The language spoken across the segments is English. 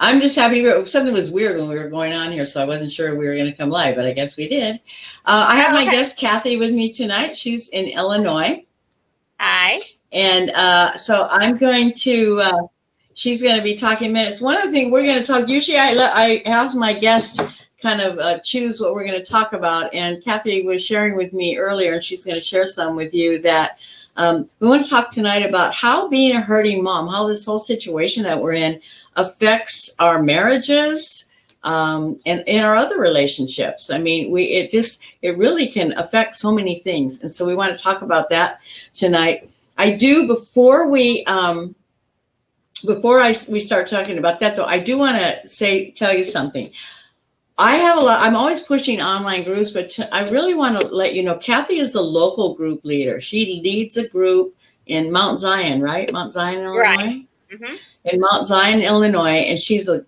I'm just happy. Something was weird when we were going on here, so I wasn't sure we were going to come live, but I guess we did. I have Oh, my okay. guest Cathy with me tonight. She's in Illinois, Hi. and so I'm going to. She's going to be talking minutes. One of the things we're going to talk. Usually, I have my guest kind of choose what we're going to talk about, and Cathy was sharing with me earlier, and she's going to share some with you that. We want to talk tonight about how being a hurting mom, how this whole situation that we're in affects our marriages and in our other relationships. I mean, it really can affect so many things, and so we want to talk about that tonight. I do we start talking about that though. I do want to tell you something. I have a lot. I'm always pushing online groups, but I really want to let you know, Cathy is a local group leader. She leads a group in Mount Zion, right? Mount Zion, Right. Illinois. Mm-hmm. In Mount Zion, Illinois, and she's a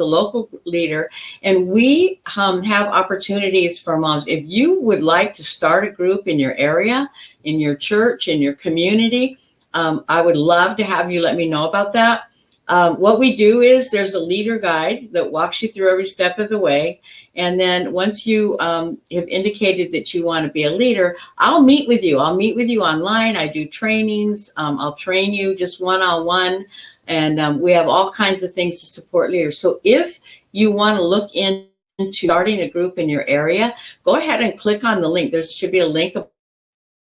local leader. And we have opportunities for moms. If you would like to start a group in your area, in your church, in your community, I would love to have you let me know about that. What we do is there's a leader guide that walks you through every step of the way. And then once you have indicated that you want to be a leader, I'll meet with you. I'll meet with you online. I do trainings. I'll train you just one-on-one. And we have all kinds of things to support leaders. So if you want to look into starting a group in your area, go ahead and click on the link. There should be a link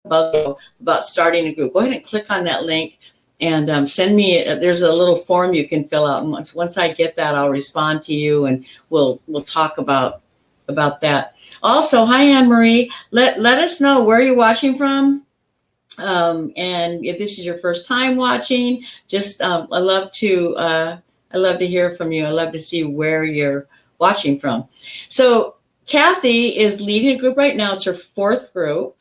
about starting a group. Go ahead and click on that link. And send me. There's a little form you can fill out, and once I get that, I'll respond to you, and we'll talk about that. Also, hi Anne Marie. Let us know where you're watching from, and if this is your first time watching. Just I love to hear from you. I love to see where you're watching from. So Cathy is leading a group right now. It's her fourth group.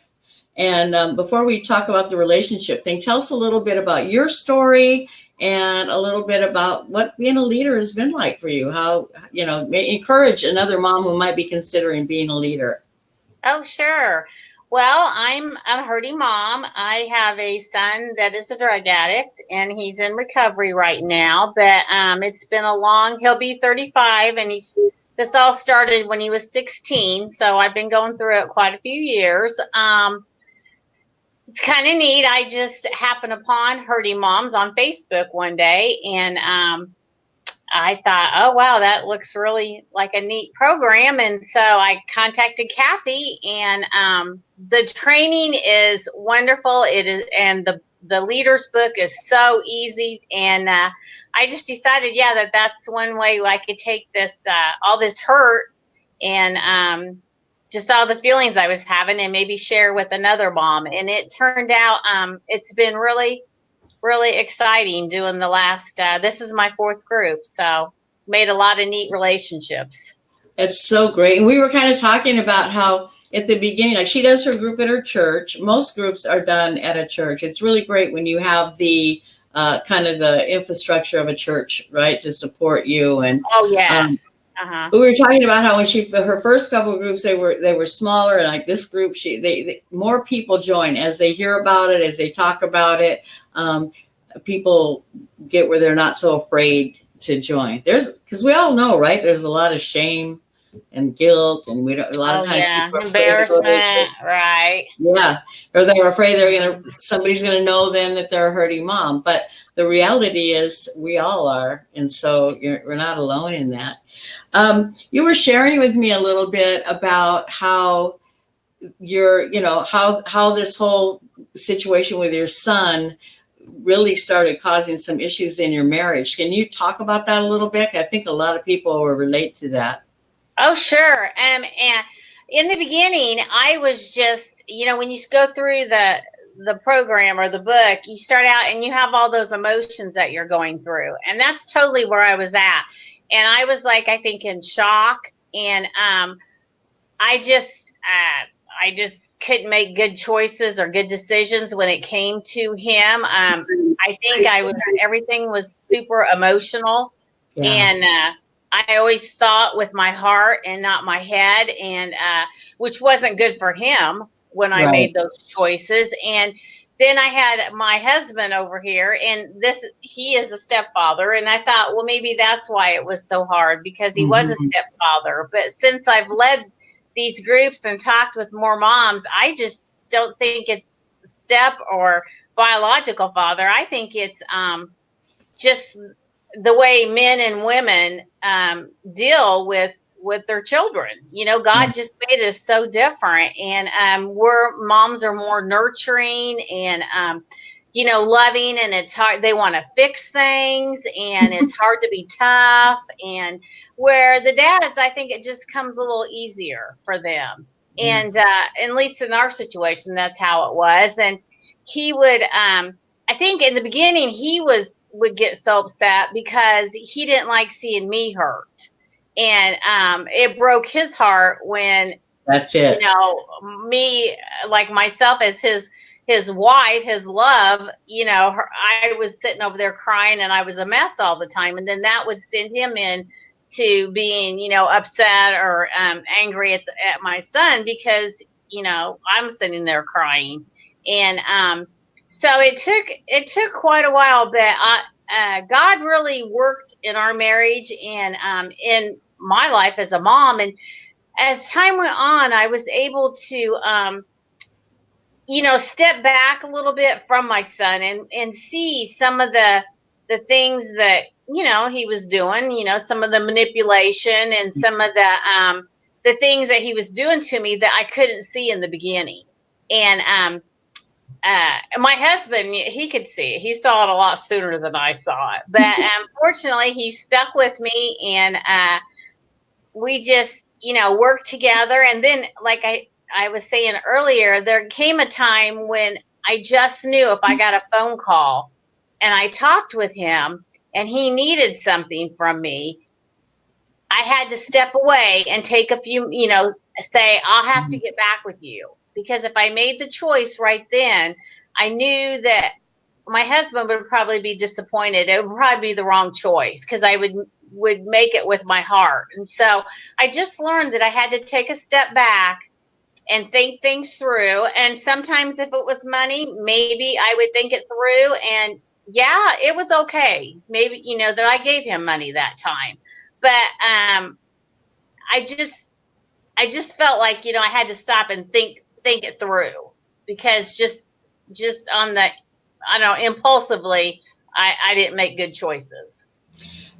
And before we talk about the relationship thing, tell us a little bit about your story and a little bit about what being a leader has been like for you. How, may encourage another mom who might be considering being a leader. Oh, sure. Well, I'm a hurting mom. I have a son that is a drug addict, and he's in recovery right now. But he'll be 35, and this all started when he was 16. So I've been going through it quite a few years. It's kind of neat. I just happened upon Hurting Moms on Facebook one day, and I thought, oh, wow, that looks really like a neat program. And so I contacted Cathy, and the training is wonderful. It is, and the leader's book is so easy. And I just decided, that's one way I could take this, all this hurt and just all the feelings I was having and maybe share with another mom. And it turned out it's been really, really exciting doing the last, this is my fourth group. So made a lot of neat relationships. It's so great. And we were kind of talking about how at the beginning, like she does her group at her church. Most groups are done at a church. It's really great when you have the kind of the infrastructure of a church, right, to support you. And oh, yes. Uh-huh. But we were talking about how when her first couple of groups, they were smaller, and like this group, they more people join as they hear about it, as they talk about it. People get where they're not so afraid to join. Because we all know, right? There's a lot of shame and guilt, and we don't. A lot of times, embarrassment, right? Yeah, or they're afraid somebody's gonna know then that they're a hurting mom. But the reality is, we all are, and so we're not alone in that. You were sharing with me a little bit about how how this whole situation with your son really started causing some issues in your marriage. Can you talk about that a little bit? I think a lot of people will relate to that. Oh, sure. And in the beginning, I was just, when you go through the program or the book, you start out and you have all those emotions that you're going through. And that's totally where I was at. And I was like, I think in shock. And I just couldn't make good choices or good decisions when it came to him. I think everything was super emotional. Yeah. And I always thought with my heart and not my head, and which wasn't good for him when I made those choices. And then I had my husband over here, and he is a stepfather. And I thought, well, maybe that's why it was so hard, because he was a Mm-hmm. stepfather. But since I've led these groups and talked with more moms, I just don't think it's step or biological father. I think it's just the way men and women deal with their children. Yeah. God just made us so different, and we're moms are more nurturing and loving, and it's hard. They want to fix things, and it's hard to be tough. And where the dads, I think it just comes a little easier for them. Yeah. And at least in our situation, that's how it was. And he would, I think in the beginning, would get so upset because he didn't like seeing me hurt. And it broke his heart when, That's it. me, like myself as his wife, his love, I was sitting over there crying and I was a mess all the time. And then that would send him in to being, upset or angry at my son because, I'm sitting there crying. And so it took quite a while, but God really worked in our marriage and in my life as a mom. And as time went on, I was able to step back a little bit from my son and see some of the things that, he was doing, some of the manipulation and some of the things that he was doing to me that I couldn't see in the beginning. And my husband, he could see it. He saw it a lot sooner than I saw it. But fortunately, he stuck with me, and we just, worked together. And then, like I was saying earlier, there came a time when I just knew if I got a phone call and I talked with him and he needed something from me, I had to step away and take a few, say, I'll have to get back with you. Because if I made the choice right then, I knew that my husband would probably be disappointed. It would probably be the wrong choice because I would make it with my heart. And so I just learned that I had to take a step back and think things through. And sometimes if it was money, maybe I would think it through. And yeah, it was okay. Maybe, that I gave him money that time. But I just felt like, I had to stop and think it through, because just on the, I don't know, impulsively, I didn't make good choices.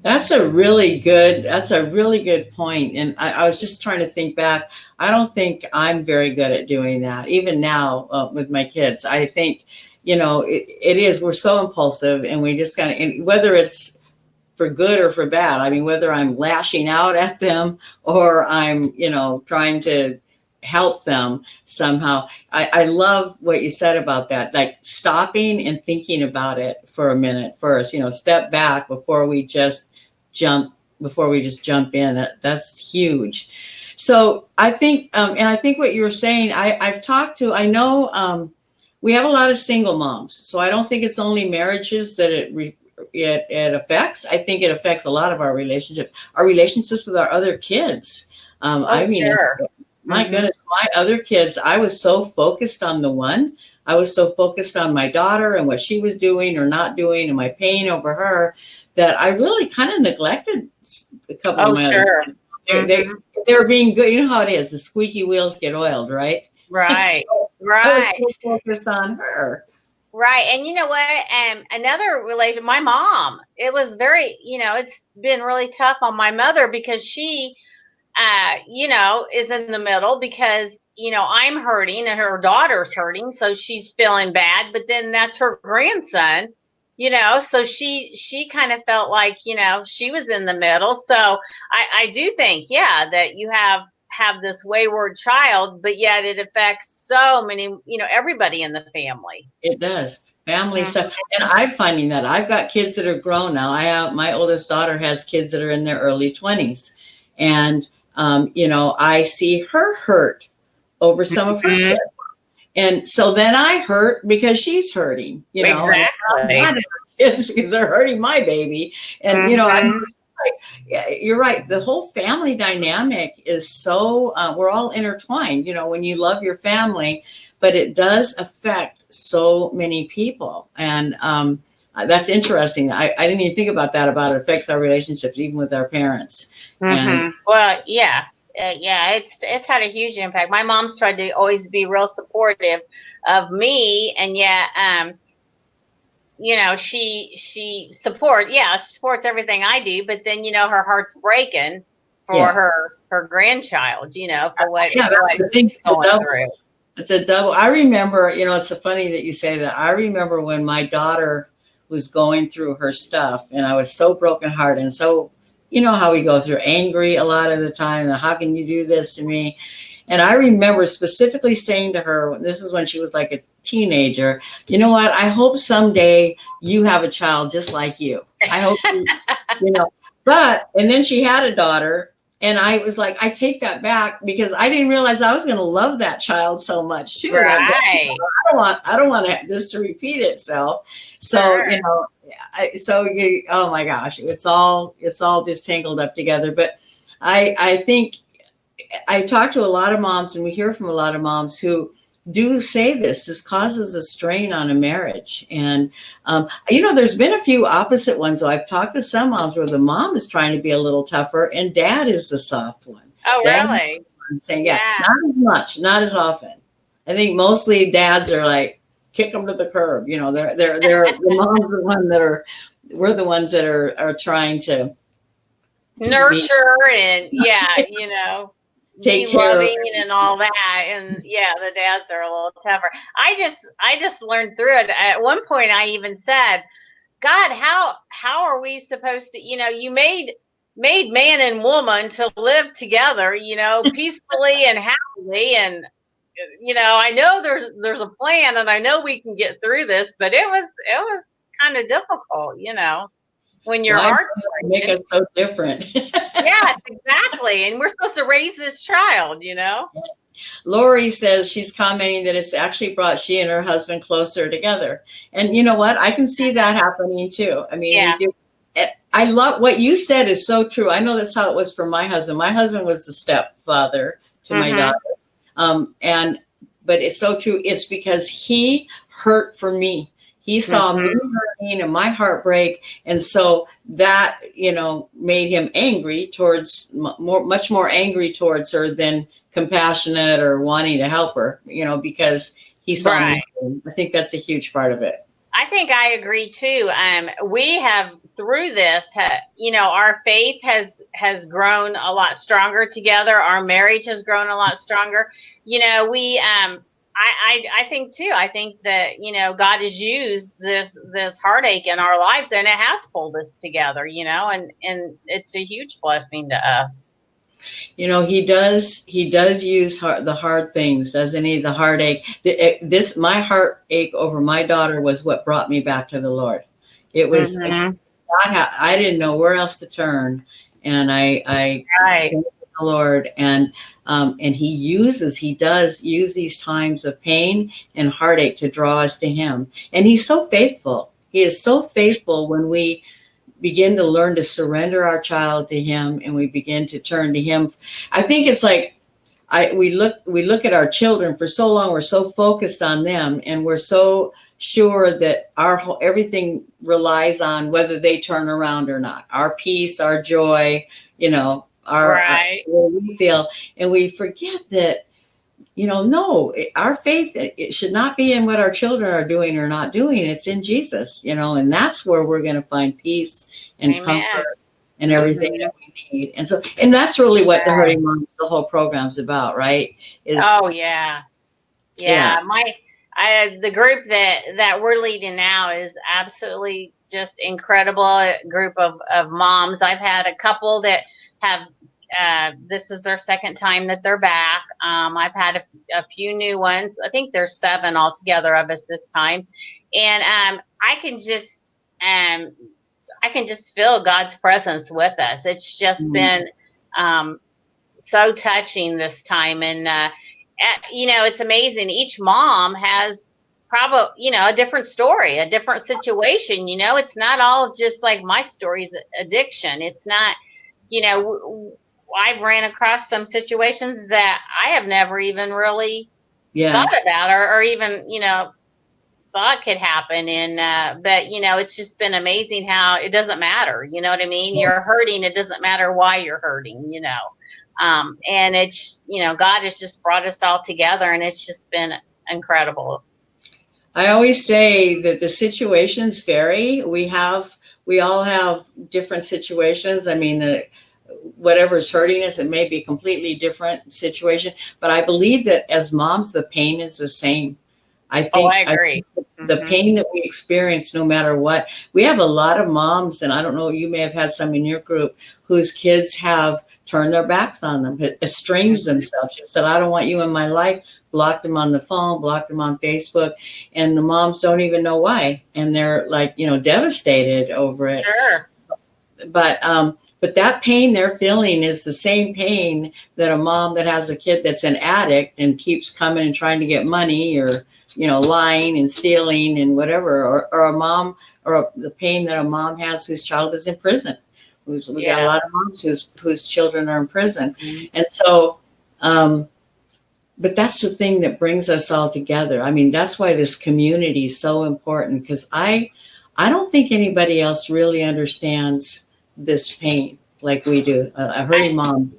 That's a really good point. And I was just trying to think back. I don't think I'm very good at doing that. Even now with my kids, I think, it is, we're so impulsive and we just kind of, and whether it's for good or for bad, I mean, whether I'm lashing out at them or I'm, trying to help them somehow. I love what you said about that, like stopping and thinking about it for a minute first, step back before we just jump in. That's huge. So I think, and I think what you were saying, I know we have a lot of single moms, so I don't think it's only marriages that it affects. I think it affects a lot of our relationships with our other kids. I mean, sure. My goodness, my other kids, I was so focused on the one. I was so focused on my daughter and what she was doing or not doing and my pain over her that I really kind of neglected a couple of my other kids. They were being good. You know how it is. The squeaky wheels get oiled, right? Right. I was so focused on her. Right. And you know what? Another relation, my mom, it was very, it's been really tough on my mother because she, is in the middle because, I'm hurting and her daughter's hurting. So she's feeling bad, but then that's her grandson, so she kind of felt like, she was in the middle. So I do think, yeah, that you have this wayward child, but yet it affects so many, everybody in the family. It does. Family stuff. And I'm finding that I've got kids that are grown now. My oldest daughter has kids that are in their early 20s. And, I see her hurt over some of her kids. And so then I hurt because she's hurting, Exactly. I'm mad at her kids because they're hurting my baby. And, I'm like, yeah, you're right. The whole family dynamic is so, we're all intertwined, when you love your family, but it does affect so many people. And that's interesting. I didn't even think about that, about it affects our relationships, even with our parents. And Well, yeah. Yeah, it's had a huge impact. My mom's tried to always be real supportive of me, and yet, she supports everything I do, but then, her heart's breaking for yeah, her grandchild, for what yeah, that's the thing. he's going through. It's a double. I remember, it's so funny that you say that. I remember when my daughter was going through her stuff, and I was so brokenhearted, and so, how we go through, angry a lot of the time, and how can you do this to me? And I remember specifically saying to her, this is when she was like a teenager, you know what? I hope someday you have a child just like you. I hope and then she had a daughter, and I was like, I take that back, because I didn't realize I was going to love that child so much too. Right. I don't want this to repeat itself. So, Sure. oh my gosh, it's all just tangled up together. But I think I talk to a lot of moms, and we hear from a lot of moms who do say this causes a strain on a marriage. And, there's been a few opposite ones. So I've talked to some moms where the mom is trying to be a little tougher and dad is the soft one. Oh, Dad really? saying, yeah, not as much, not as often. I think mostly dads are like, kick them to the curb. They're the moms we're the ones that are trying to nurture and take be care loving and all that. And the dads are a little tougher. I just learned through it. At one point I even said, God, how are we supposed to, you made man and woman to live together, peacefully and happily. And, I know there's a plan, and I know we can get through this, but it was kind of difficult, when your heart's make us so different. Yes, exactly. And we're supposed to raise this child, Lori says she's commenting that it's actually brought she and her husband closer together. And you know what? I can see that happening too. I mean, we do. I love what you said is so true. I know that's how it was for my husband. My husband was the stepfather to my daughter. But it's so true. It's because he hurt for me. He saw me hurting and my heart break. And so that, made him angry towards much more angry towards her than compassionate or wanting to help her, because he saw me. I think that's a huge part of it. I think I agree too. We have through this, our faith has grown a lot stronger together. Our marriage has grown a lot stronger. I think too. I think that God has used this heartache in our lives, and it has pulled us together. And it's a huge blessing to us. He does use the hard things, doesn't he? The heartache. My heartache over my daughter was what brought me back to the Lord. It was I didn't know where else to turn, and I thanked the Lord, and he does use these times of pain and heartache to draw us to him, and he's so faithful. He is so faithful when we begin to learn to surrender our child to him, and we begin to turn to him. I think it's like we look at our children for so long. We're so focused on them, and we're so sure that everything relies on whether they turn around or not. Our peace, our joy, our we feel, and we forget that. No, our faith, it should not be in what our children are doing or not doing. It's in Jesus, and that's where we're going to find peace and comfort and everything that we need. And that's really what the Hurting Moms, the whole program's about, right? The group that we're leading now is absolutely just incredible. A group of moms. I've had a couple that have. This is their second time that they're back. I've had a few new ones. I think there's 7 altogether of us this time, and I can just feel God's presence with us. It's just been so touching this time, and it's amazing. Each mom has probably a different story, a different situation. It's not all just like my story's addiction. It's not. I've ran across some situations that I have never even really thought about or even, thought could happen. And but it's just been amazing how it doesn't matter. You know what I mean? You're hurting. It doesn't matter why you're hurting. And it's God has just brought us all together, and it's just been incredible. I always say that the situations vary. We all have different situations. I mean, whatever's hurting us, it may be a completely different situation. But I believe that as moms, the pain is the same. I think, I agree. The pain that we experience, no matter what, we have a lot of moms, and I don't know, you may have had some in your group, whose kids have turned their backs on them, estranged themselves, just said, I don't want you in my life, blocked them on the phone, blocked them on Facebook, and the moms don't even know why. And they're like, devastated over it. Sure. But that pain they're feeling is the same pain that a mom that has a kid that's an addict and keeps coming and trying to get money, or lying and stealing and whatever, or a mom, or the pain that a mom has whose child is in prison. We got a lot of moms whose children are in prison. And so, but that's the thing that brings us all together. I mean, that's why this community is so important, because I don't think anybody else really understands this pain like we do. A hurting mom.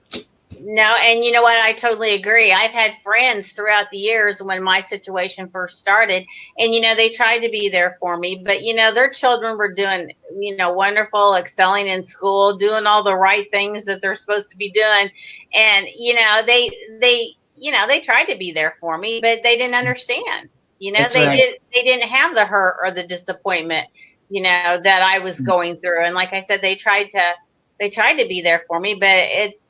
No, and you know what? I totally agree. I've had friends throughout the years when my situation first started, and they tried to be there for me, but their children were doing wonderful, excelling in school, doing all the right things that they're supposed to be doing, and they tried to be there for me, but they didn't understand. That's right. They didn't have the hurt or the disappointment that I was going through, and like I said, they tried to be there for me, but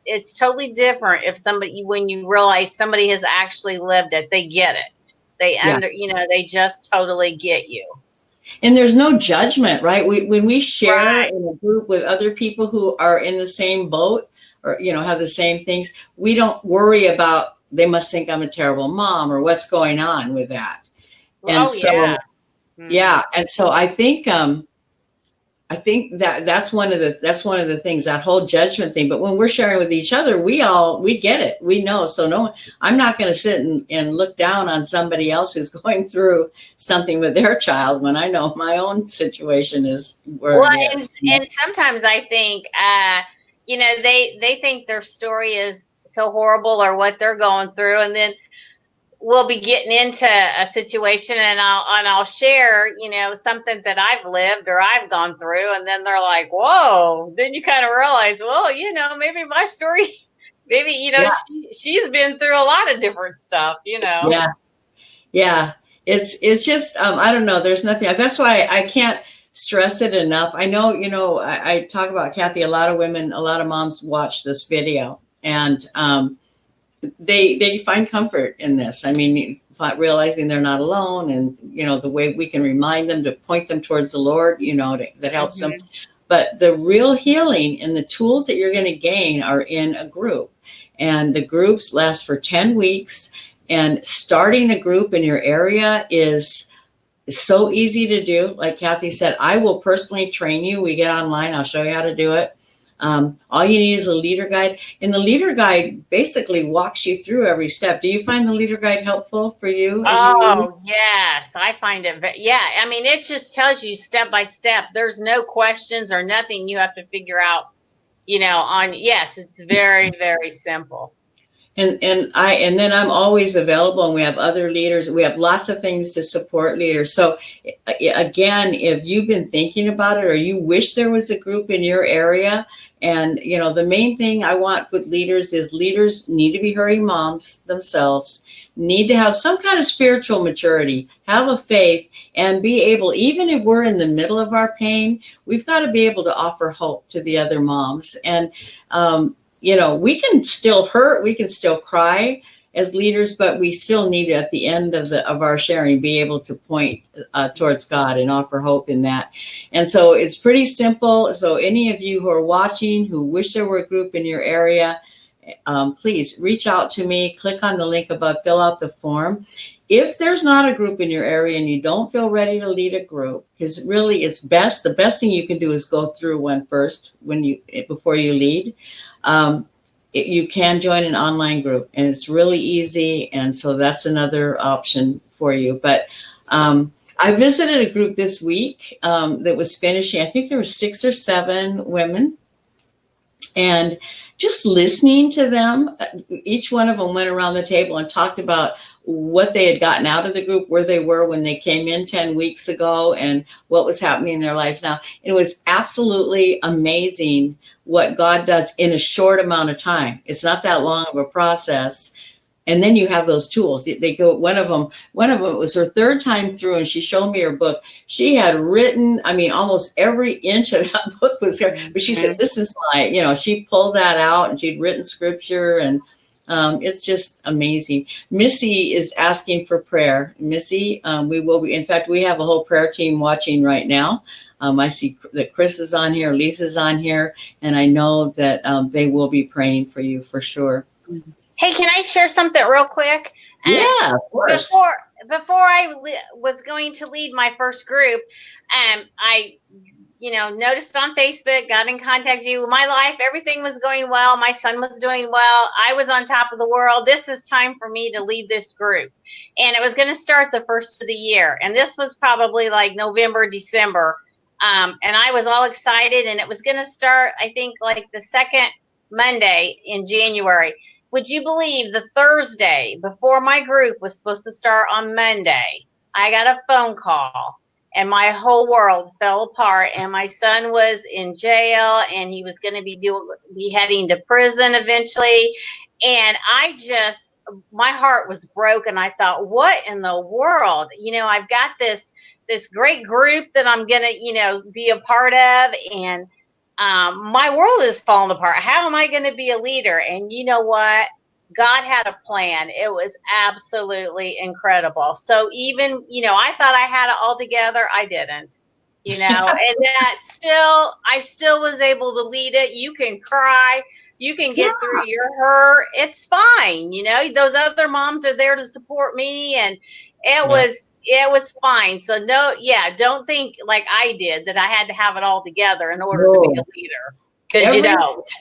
it's totally different if when you realize somebody has actually lived it, they get it. They just totally get you. And there's no judgment, right? When we share in a group with other people who are in the same boat, or have the same things, we don't worry about, they must think I'm a terrible mom, or what's going on with that. And and so I think that's one of the things, that whole judgment thing. But when we're sharing with each other, we get it. We know. So I'm not going to sit and look down on somebody else who's going through something with their child when I know my own situation is where it is. And sometimes I think, they think their story is so horrible, or what they're going through, and then we'll be getting into a situation, and I'll share, something that I've lived or I've gone through, and then they're like, "Whoa!" Then you kind of realize, well, maybe my story, maybe she's been through a lot of different stuff, Yeah. It's just I don't know. There's nothing. That's why I can't stress it enough. I know, I talk about, Cathy, a lot of moms watch this video, and they find comfort in this. I mean, realizing they're not alone, and the way we can remind them, to point them towards the Lord, that helps them. But the real healing and the tools that you're going to gain are in a group, and the groups last for 10 weeks. And starting a group in your area is so easy to do. Like Cathy said, I will personally train you. We get online, I'll show you how to do it. All you need is a leader guide, and the leader guide basically walks you through every step. Do you find the leader guide helpful for you? Yes, I find it. I mean, it just tells you step by step. There's no questions or nothing you have to figure out, yes, it's very, very simple. And then I'm always available, and we have other leaders. We have lots of things to support leaders. So again, if you've been thinking about it, or you wish there was a group in your area, and the main thing I want with leaders is, leaders need to be hurting moms themselves, need to have some kind of spiritual maturity, have a faith, and be able, even if we're in the middle of our pain, we've got to be able to offer hope to the other moms. And we can still hurt, we can still cry as leaders, but we still need to, at the end of our sharing, be able to point towards God and offer hope in that. And so it's pretty simple. So any of you who are watching, who wish there were a group in your area, please reach out to me, click on the link above, fill out the form. If there's not a group in your area and you don't feel ready to lead a group, because really the best thing you can do is go through one first before you lead. You can join an online group, and it's really easy. And so that's another option for you. But I visited a group this week that was finishing. I think there were 6 or 7 women. And just listening to them, each one of them went around the table and talked about what they had gotten out of the group, where they were when they came in 10 weeks ago, and what was happening in their lives now. It was absolutely amazing what God does in a short amount of time. It's not that long of a process. And then you have those tools. They go, one of them, it was her 3rd time through, and she showed me her book. She had written, I mean, almost every inch of that book was her. But she said, this is my, she pulled that out, and she'd written scripture, and it's just amazing. Missy is asking for prayer. Missy, we will be, in fact, we have a whole prayer team watching right now. I see that Chris is on here, Lisa's on here, and I know that they will be praying for you for sure. Hey, can I share something real quick? Yeah, of course. Before I was going to lead my first group, I, noticed on Facebook, got in contact with you. My life, everything was going well. My son was doing well. I was on top of the world. This is time for me to lead this group. And it was going to start the first of the year. And this was probably like November, December. And I was all excited. And it was going to start, I think, like the 2nd Monday in January. Would you believe the Thursday before my group was supposed to start on Monday, I got a phone call and my whole world fell apart, and my son was in jail, and he was going to be heading to prison eventually. And my heart was broken. I thought, what in the world? I've got this great group that I'm going to, be a part of, and my world is falling apart. How am I going to be a leader? And you know what? God had a plan. It was absolutely incredible. So even, I thought I had it all together. I didn't, and I still was able to lead it. You can cry. You can get through your hurt. It's fine. Those other moms are there to support me. And it was fine. So don't think like I did that I had to have it all together in order to be a leader, because you don't.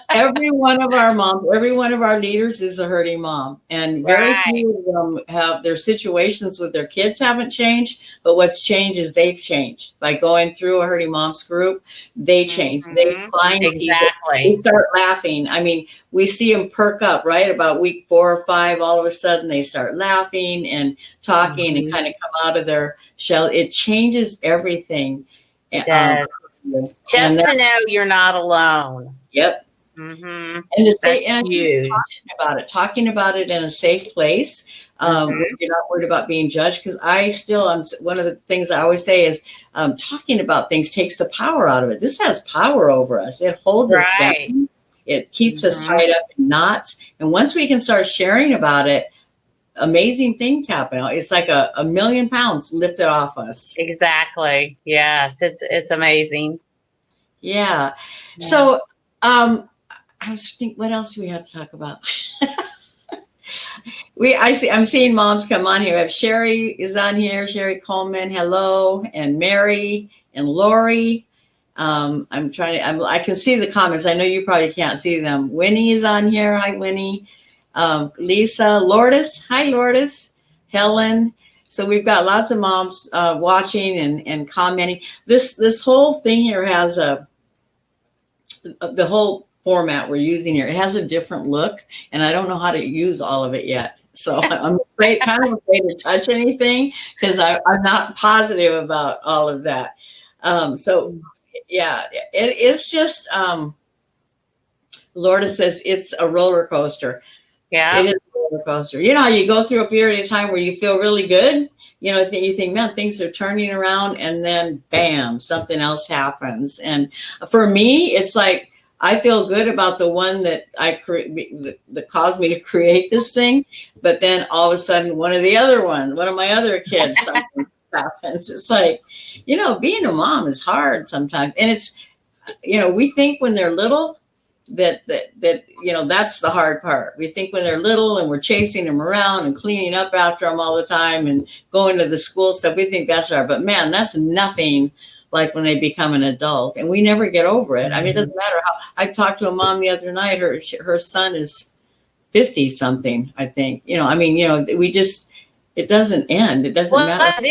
Every one of our moms, every one of our leaders is a hurting mom, and very few of them have their situations with their kids haven't changed, but what's changed is they've changed by going through a hurting moms group. They change. They find exactly. They start laughing. I mean, we see them perk up right about week 4 or 5. All of a sudden, they start laughing and talking and kind of come out of their shell. It changes everything. It does. Just to know you're not alone. Yep. Mm-hmm. And to say, and huge. Talking about it in a safe place. You're not worried about being judged, because I'm one of the things I always say is talking about things takes the power out of it. This has power over us. It holds us down. It keeps us tied up in knots. And once we can start sharing about it, amazing things happen. It's like a million pounds lifted off us. Exactly. Yes, it's amazing. Yeah. So I was thinking, what else do we have to talk about? I'm seeing moms come on here. We have Sherry is on here, Sherry Coleman, hello, and Mary and Lori. I can see the comments. I know you probably can't see them. Winnie is on here. Hi, Winnie. Lisa, Lourdes. Hi, Lourdes. Helen. So we've got lots of moms watching and commenting. This whole thing here has the whole format we're using here. It has a different look, and I don't know how to use all of it yet. So I'm kind of afraid to touch anything, because I'm not positive about all of that. It's just, Lourdes says it's a roller coaster. Yeah. It is a roller coaster. You go through a period of time where you feel really good. You think, man, things are turning around, and then bam, something else happens. And for me, it's like, I feel good about the one that that caused me to create this thing, but then all of a sudden, one of my other kids, something happens. It's like, being a mom is hard sometimes, and it's, we think when they're little that that's the hard part. We think when they're little and we're chasing them around and cleaning up after them all the time and going to the school stuff, we think that's hard. But man, that's nothing like when they become an adult, and we never get over it. I mean, it doesn't matter how. I talked to a mom the other night. Her son is 50 something, I think. We just, It doesn't end. It doesn't Well, matter.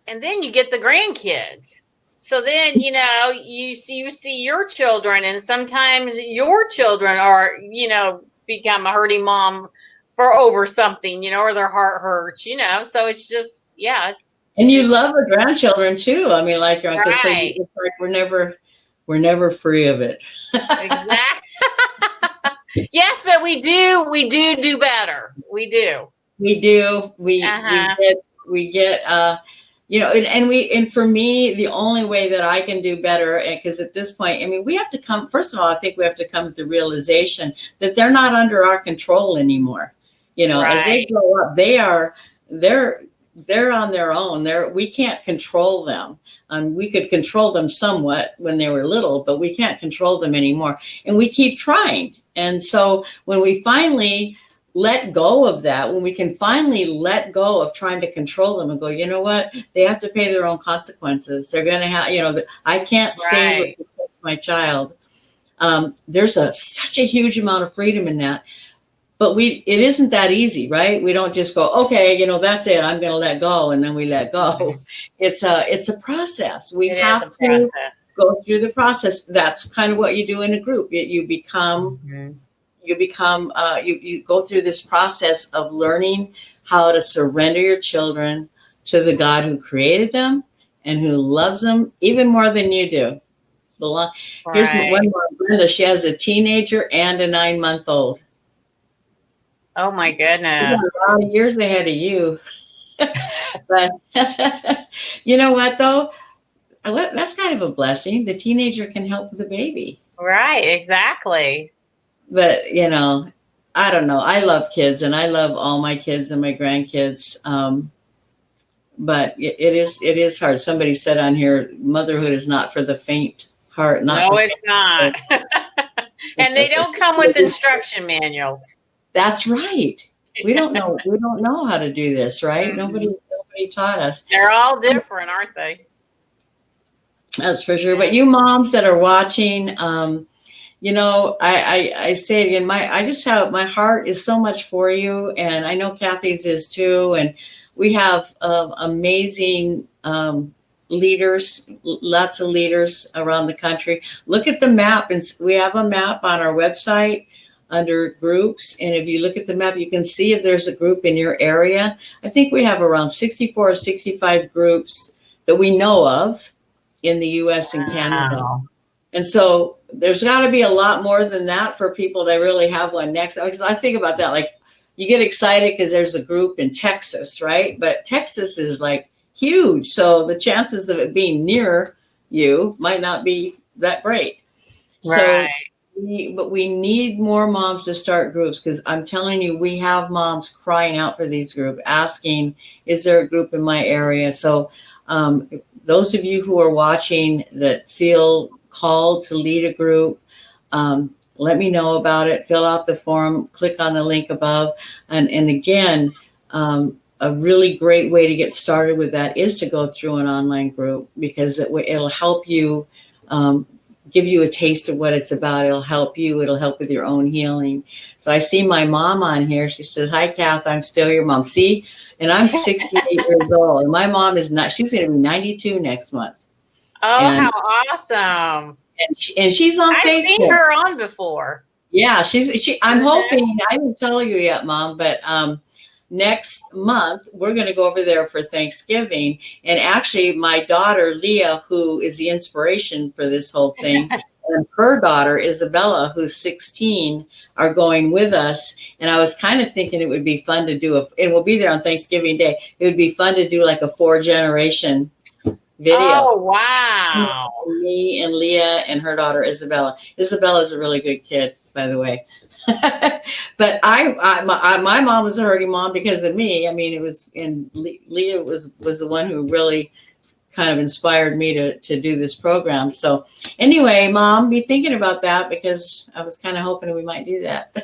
and then you get the grandkids. So then, you see your children, and sometimes your children are, become a hurting mom for over something, or their heart hurts, So it's just, yeah, And you love the grandchildren too. I mean, like your uncle. So right. it's like we're never free of it. Exactly. Yes, but we do better. We do. We do. Uh-huh. We get and for me, the only way that I can do better, because at this point, I mean, we have to come. First of all, I think we have to come to the realization that they're not under our control anymore. As they Right. grow up, they're on their own. We can't control them. We could control them somewhat when they were little, but we can't control them anymore. And we keep trying. And so when we finally let go of that, when we can finally let go of trying to control them and go, you know what, they have to pay their own consequences. They're going to have, I can't save or protect my child. There's such a huge amount of freedom in that. But it isn't that easy, right? We don't just go, okay, that's it. I'm going to let go. And then we let go. It's a process. We have to go through the process. That's kind of what you do in a group. You go through this process of learning how to surrender your children to the God who created them and who loves them even more than you do. Here's one more, Brenda. She has a teenager and a 9-month-old. Oh my goodness. A lot of years ahead of you. But you know what though? That's kind of a blessing. The teenager can help the baby. Right, exactly. But I don't know. I love kids and I love all my kids and my grandkids. But it is hard. Somebody said on here, motherhood is not for the faint heart. No, it's not. And they don't come with instruction manuals. That's right. We don't know. We don't know how to do this, right? Mm-hmm. Nobody taught us. They're all different, aren't they? That's for sure. But you moms that are watching, I say it again. My heart is so much for you, and I know Cathy's is too. And we have amazing leaders, lots of leaders around the country. Look at the map, and we have a map on our website under groups. And if you look at the map, you can see if there's a group in your area. I think we have around 64 or 65 groups that we know of in the US and Canada. And so there's got to be a lot more than that for people to really have one next. Because I think about that, like you get excited because there's a group in Texas, right? But Texas is like huge. So the chances of it being near you might not be that great. Right. But we need more moms to start groups, because I'm telling you, we have moms crying out for these groups, asking, is there a group in my area? So those of you who are watching that feel called to lead a group, let me know about it. Fill out the form, click on the link above. And again, a really great way to get started with that is to go through an online group, because it'll help you give you a taste of what it's about. It'll help you. It'll help with your own healing. So I see my mom on here. She says, hi, Kath, I'm still your mom. See, and I'm 68 years old. And my mom is not, she's going to be 92 next month. Oh, how awesome. And she's on Facebook. I've seen her on before. Yeah, I'm hoping, I didn't tell you yet, Mom, but next month, we're going to go over there for Thanksgiving. And actually, my daughter, Leah, who is the inspiration for this whole thing, and her daughter, Isabella, who's 16, are going with us. And I was kind of thinking it would be fun to do, and we'll be there on Thanksgiving Day. It would be fun to do like a 4-generation video. Oh, wow. Me and Leah and her daughter, Isabella. Isabella's a really good kid, by the way. But my mom was a hurting mom because of me. I mean, it was, and Leah was the one who really kind of inspired me to do this program. So anyway, Mom, be thinking about that, because I was kind of hoping we might do that.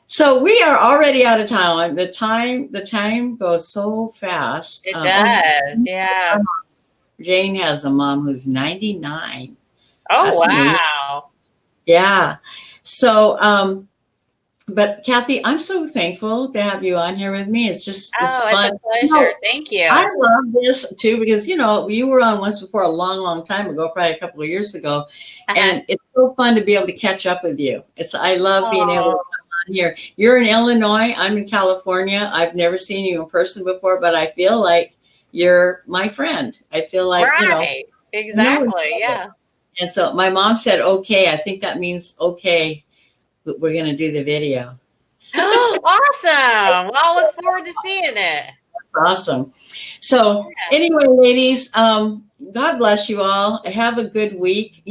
So we are already out of time. The time goes so fast. It does, yeah. Jane has a mom who's 99. Oh, That's wow. neat. Yeah. So But Cathy, I'm so thankful to have you on here with me. It's Oh, it's fun. a pleasure. Thank I you. love this too because you were on once before a long, long time ago, probably a couple of years ago, Uh-huh. and it's so fun to be able to catch up with you. I love being able to Oh, come on here. You're in Illinois. I'm in California. I've never seen you in person before, but I feel like you're my friend. I feel like right. we know each Exactly. other. Yeah. And so my mom said, "Okay." I think that means okay. We're going to do the video. Awesome. Well, I'll look forward to seeing it. Awesome. So Yeah. anyway, ladies, God bless you all. Have a good week.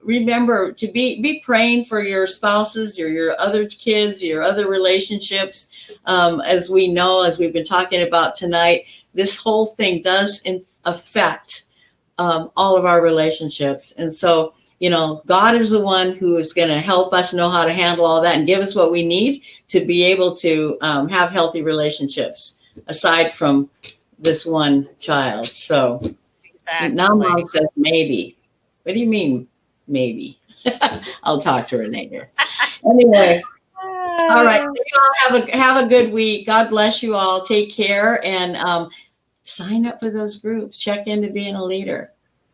Remember to be praying for your spouses, your other kids, your other relationships. As we know, as we've been talking about tonight, this whole thing does affect all of our relationships. And so, God is the one who is going to help us know how to handle all that and give us what we need to be able to have healthy relationships aside from this one child. So now mom Exactly. says maybe. What do you mean maybe? I'll talk to her later. Anyway, all right. So you all have a good week. God bless you all. Take care and sign up for those groups. Check into being a leader.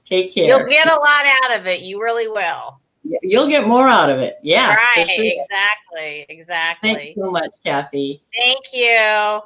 Take You'll care. get a lot out of it. You really will. You'll get more out of it. Yeah, for Right. sure. Exactly. Thanks Exactly. so much, Cathy. Thank you.